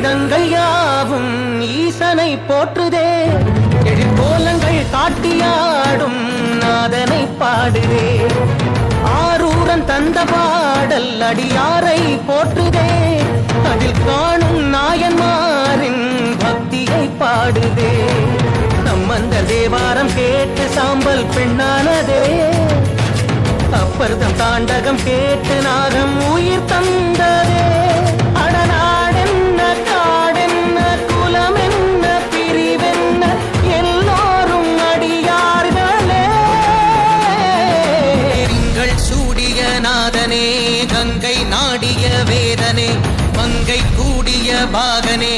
வேதங்கள் யாவும் ஈசனை போற்றுதே. எழிற்கோலங்கள் காட்டியாடும் நாதனை பாடுதே. ஆரூரன் தந்த பாடல் அடியாரை போற்றுதே. அதில் காணும் நாயன்மாரின் பக்தியை பாடுதே. சம்பந்த தேவாரம் கேட்டு சாம்பல் பெண்ணானதே. அப்பர்தம் தாண்டகம் கேட்டு நாகம் உயிர் தந்ததே. அடநாடென்ன காடென்ன குலமென்ன பிரிவென்ன எல்லோரும் அடியார்களே. திங்கள் சூடிய நாதனே கங்கை நாடிய வேதனே மங்கை கூடிய பாகனே